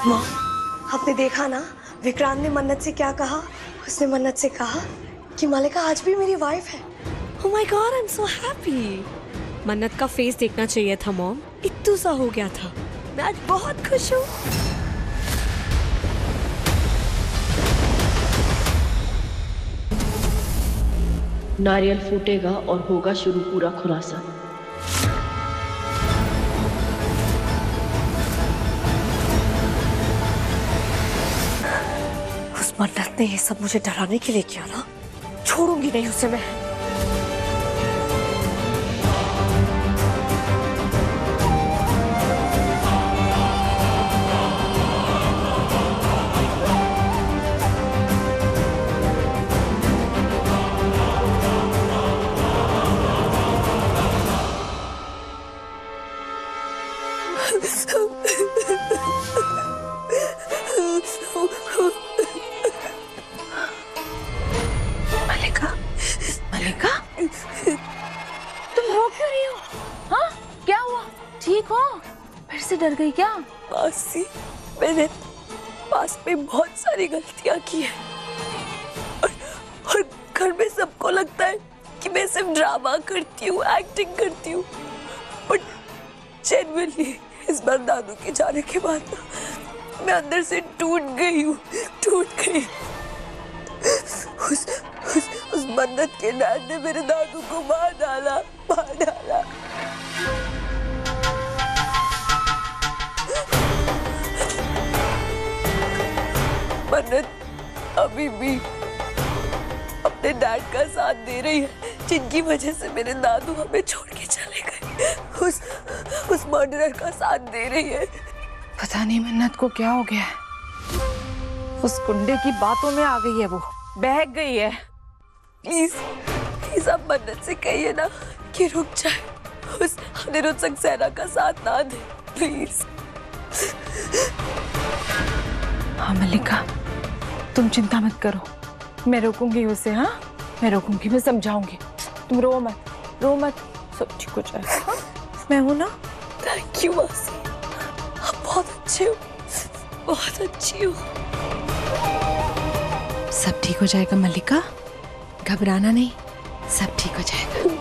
माँ, आपने देखा ना विक्रांत ने मन्नत से क्या कहा? उसने मन्नत से कहा कि मलिका आज भी मेरी वाइफ है। Oh my God, I'm so happy. मन्नत का फेस देखना चाहिए था मॉम, इत्तू सा हो गया था। मैं आज बहुत खुश हूँ। नारियल फूटेगा और होगा शुरू पूरा खुलासा। उस मन्नत ने ये सब मुझे डराने के लिए किया ना, छोड़ूंगी नहीं उसे मैं। मलिका, मलिका, तुम रो क्यों रही हो? हाँ, क्या हुआ? ठीक हो? फिर से डर गई क्या? मासी, मैंने पास्ट में बहुत सारी गलतियां की है और घर में सबको लगता है कि मैं सिर्फ ड्रामा करती हूँ, एक्टिंग करती हूँ, बट जेन्युइनली इस बार दादू के जाने के बाद ना मैं अंदर से टूट गई हूँ, टूट गई। उस मन्नत के डैड ने मेरे दादू को मार डाला, मार डाला। मन्नत अभी भी अपने डैड का साथ दे रही है, जिनकी वजह से मेरे दादू हमें छोड़ के चले गए। उस मर्डरर का साथ दे रही है। पता नहीं मन्नत को क्या हो गया है। उस गुंडे की बातों में आ गई है, वो बहक गई है। प्लीज प्लीज आप मन्नत से कहिए ना कि रुक जाए, उस अनिरुद्ध सक्सेना का साथ ना दे, प्लीज। हाँ मल्लिका, तुम चिंता मत करो, मैं रोकूंगी उसे। हाँ, मैं रोकूंगी, मैं समझाऊंगी। तुम रो मत, रो मत, सब ठीक हो जाएगा। मैं हूं ना। थैंक यू मासी, आप बहुत अच्छे हो, बहुत अच्छी हो। सब ठीक हो जाएगा मल्लिका, घबराना नहीं, सब ठीक हो जाएगा।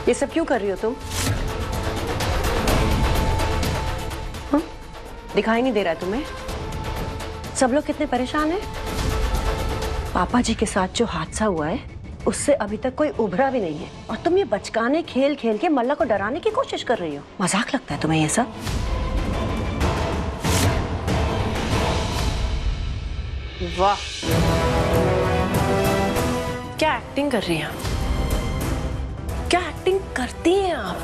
ये सब क्यों कर रही हो तुम? हाँ? दिखाई नहीं दे रहा है तुम्हें? सब लोग कितने परेशान हैं। पापा जी के साथ जो हादसा हुआ है उससे अभी तक कोई उभरा भी नहीं है, और तुम ये बचकाने खेल खेल के मल्ला को डराने की कोशिश कर रही हो। मजाक लगता है तुम्हें ये सब? वाह, क्या एक्टिंग कर रही हैं आप? क्या एक्टिंग करती हैं आप?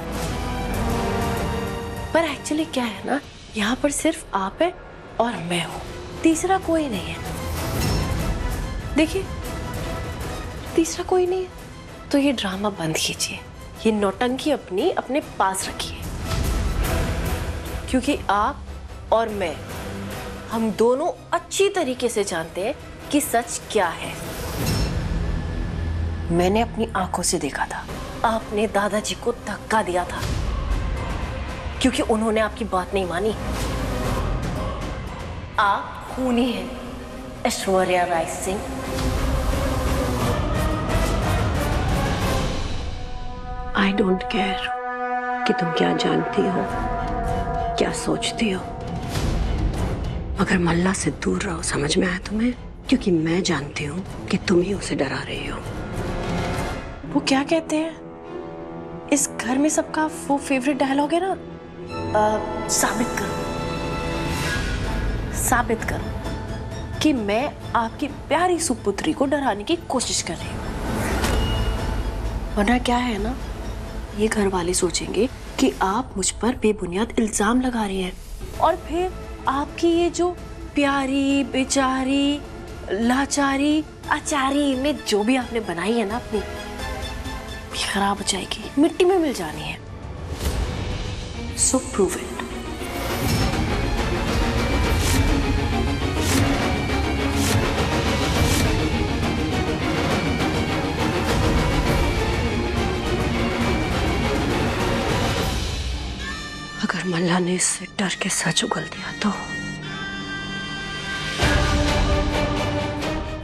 पर एक्चुअली क्या है ना, यहाँ पर सिर्फ आप है और मैं हूँ, तीसरा कोई नहीं है। देखिए, तीसरा कोई नहीं है तो ये ड्रामा बंद कीजिए, ये नौटंकी अपने पास रखिए, क्योंकि आप और मैं, हम दोनों अच्छी तरीके से जानते हैं कि सच क्या है। मैंने अपनी आंखों से देखा था, आपने दादाजी को धक्का दिया था क्योंकि उन्होंने आपकी बात नहीं मानी। आप खूनी हैं, Aishwarya Rai Singh. I don't care कि तुम क्या जानती हो, क्या सोचती हो, मगर मल्ला से दूर रहो, समझ में आया तुम्हें? क्योंकि मैं जानती हूँ कि तुम ही उसे डरा रही हो। वो क्या कहते हैं, इस घर में सबका वो फेवरेट डायलॉग है ना, साबित करो, साबित करो कि मैं आपकी प्यारी सुपुत्री को डराने की कोशिश कर रही हूँ। वरना क्या है ना, ये घर वाले सोचेंगे कि आप मुझ पर बेबुनियाद इल्जाम लगा रही हैं और फिर आपकी ये जो प्यारी बेचारी लाचारी आचारी में जो भी आपने बनाई है ना अपनी, ये खराब हो जाएगी, मिट्टी में मिल जानी है। सो प्रूव इट। अगर मल्ला ने इससे डर के सच उगल दिया तो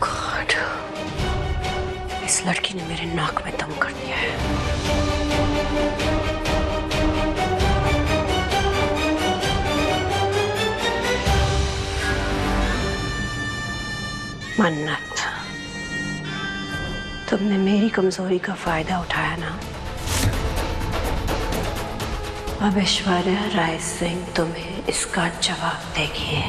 गॉड, इस लड़की ने मेरे नाक में दम कर दिया है। मन्नत, तुमने मेरी कमजोरी का फायदा उठाया ना। अब ऐश्वर्या राय सिंह तुम्हें इसका जवाब देगी।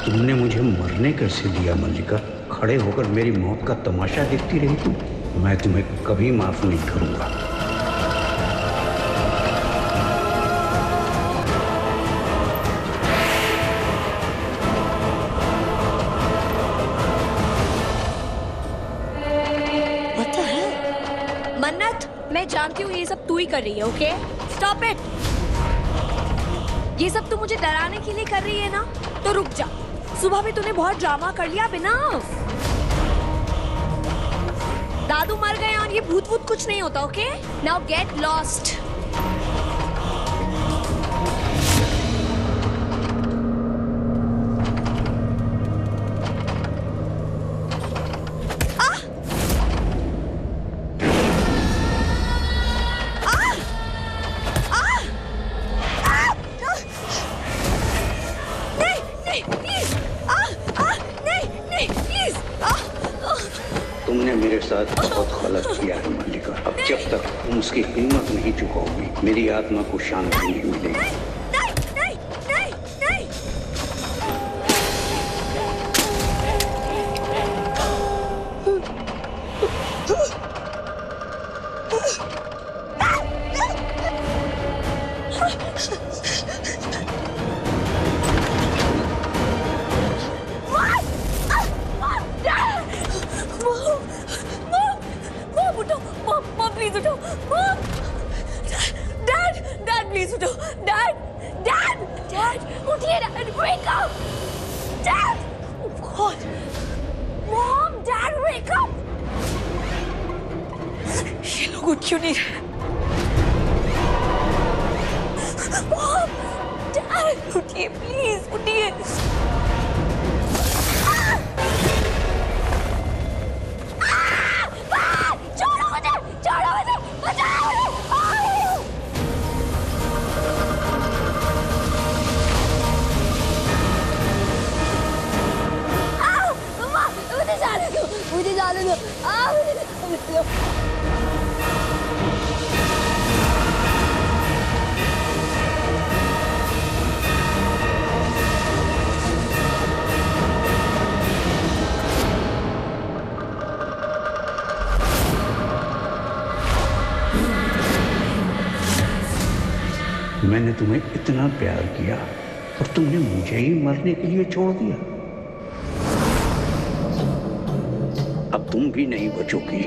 तुमने मुझे मरने कैसे दिया मल्लिका? खड़े होकर मेरी मौत का तमाशा देखती रही तुम। मैं तुम्हें कभी माफ नहीं करूंगा। मन्नत, मैं जानती हूँ ये सब तू ही कर रही है, ओके? Stop it. ये सब तू मुझे डराने के लिए कर रही है ना, तो रुक जा। सुबह भी तूने बहुत ड्रामा कर लिया बिना। दादू मर गए और ये भूत वूत कुछ नहीं होता, ओके? Now get lost. तुमने मेरे साथ बहुत गलत किया है मल्लिका। अब जब तक तुम उसकी हिम्मत नहीं चुकाओगी, मेरी आत्मा को शांति नहीं मिलेगी। प्लीज उठो। डैड, डैड, डैड, उठिए dad, wake up, dad, oh God, mom, dad, wake up। ये लोग उठ क्यों नहीं रहे? मॉम, डैड, उठिए प्लीज, उठिए। छोड़ो मुझे, छोड़ो मुझे, बचाओ मुझे। मुझे जाने दो, मुझे जाने दो। मैंने तुम्हें इतना प्यार किया और तुमने मुझे ही मरने के लिए छोड़ दिया। अब तुम भी नहीं बचोगी।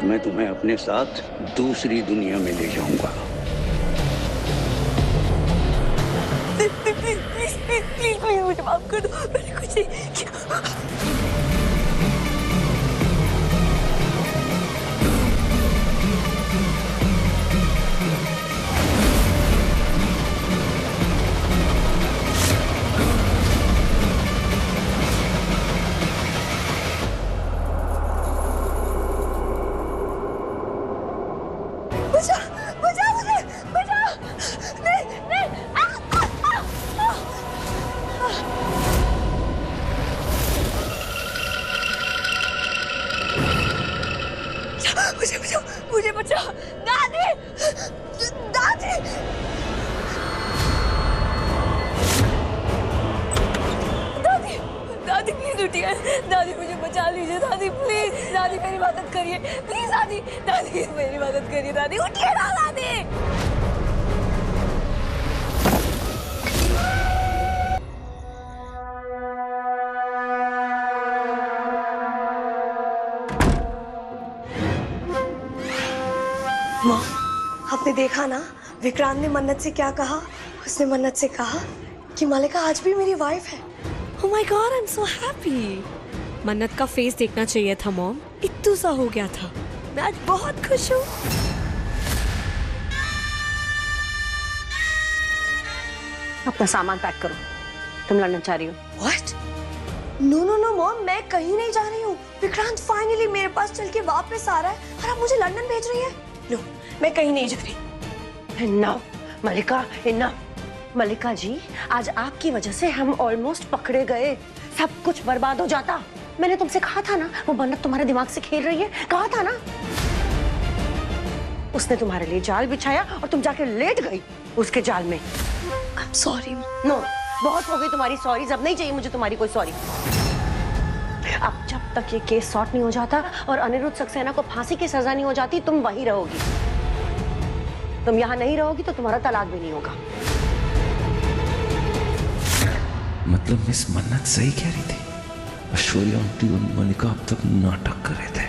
मैं तुम्हें अपने साथ दूसरी दुनिया में ले जाऊंगा। प्लीज मुझे माफ कर दो, मैंने कुछ नहीं किया। मुझे बचाओ दादी, दादी, दादी, दादी प्लीज उठिए, दादी मुझे बचा लीजिए, दादी प्लीज, दादी मेरी मदद करिए, प्लीज दादी, दादी मेरी मदद करिए, दादी उठिए ना दादी। माँ, आपने देखा ना विक्रांत ने मन्नत से क्या कहा? उसने मन्नत से कहा कि मलिका आज भी मेरी वाइफ है। Oh my God, I'm so happy. मन्नत का फेस देखना चाहिए था मॉम, इत्तू सा हो गया था। मैं आज बहुत खुश हूँ। अपना सामान पैक करो, तुम लंदन जा रही हो। What? No no no mom, मैं कहीं नहीं जा रही हूँ। विक्रांत फाइनली मेरे पास चल के वापस आ रहा है और आप मुझे लंदन भेज रही है। नो, मैं कहीं नहीं जा रही। इन्नफ मलिका, इन्नफ। मलिका जी, आज आपकी वजह से हम ऑलमोस्ट पकड़े गए, सब कुछ बर्बाद हो जाता। मैंने तुमसे कहा था ना, वो मन्नत तुम्हारे दिमाग से खेल रही है, कहा था ना। उसने तुम्हारे लिए जाल बिछाया और तुम जाके लेट गई उसके जाल में। I'm sorry, नो, बहुत हो गई तुम्हारी सॉरीज, अब नहीं चाहिए मुझे तुम्हारी कोई सॉरी। अब जब तक ये केस सॉर्ट नहीं हो जाता और अनिरुद्ध सक्सेना को फांसी की सजा नहीं हो जाती, तुम वहीं रहोगी। तुम यहाँ नहीं रहोगी तो तुम्हारा तलाक भी नहीं होगा। मतलब मिस मन्नत सही कह रही थी, ऐश्वर्या आंटी और मलिका अब तक नाटक कर रहे थे।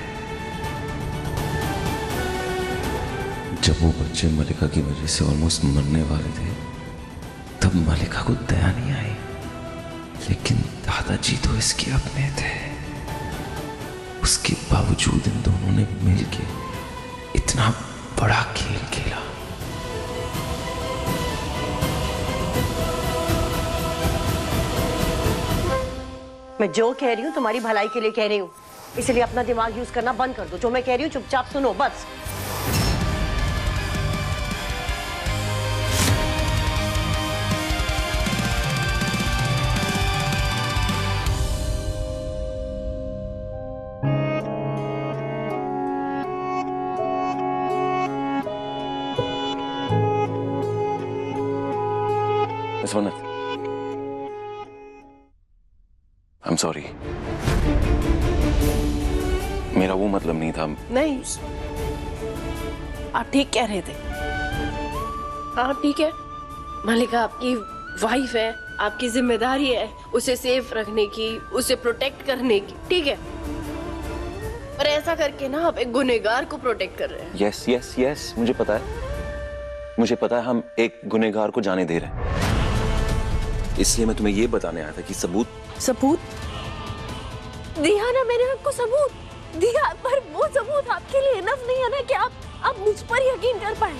जब वो बच्चे मलिका की वजह से ऑलमोस्ट मरने वाले थे, तब मलिका को दया नहीं आई, लेकिन दादाजी तो इसके अपने थे। उसके बावजूद इन दोनों ने मिलके इतना बड़ा खेल खेला। मैं जो कह रही हूँ तुम्हारी भलाई के लिए कह रही हूँ, इसलिए अपना दिमाग यूज करना बंद कर दो। जो मैं कह रही हूँ चुपचाप सुनो बस। मिस मन्नत, I'm sorry. मेरा वो मतलब नहीं था। नहीं, आप ठीक कह रहे थे। हाँ ठीक है, मलिका आपकी वाइफ है, आपकी जिम्मेदारी है उसे सेफ रखने की, उसे प्रोटेक्ट करने की, ठीक है। पर ऐसा करके ना आप एक गुनहगार को प्रोटेक्ट कर रहे हैं। यस यस यस, मुझे पता है, मुझे पता है, हम एक गुनहगार को जाने दे रहे हैं। इसलिए मैं तुम्हें ये बताने आया था कि सबूत दिया ना मैंने आपको, सबूत दिया, पर वो सबूत आपके लिए इनफ नहीं है ना कि आप मुझ पर यकीन कर पाए।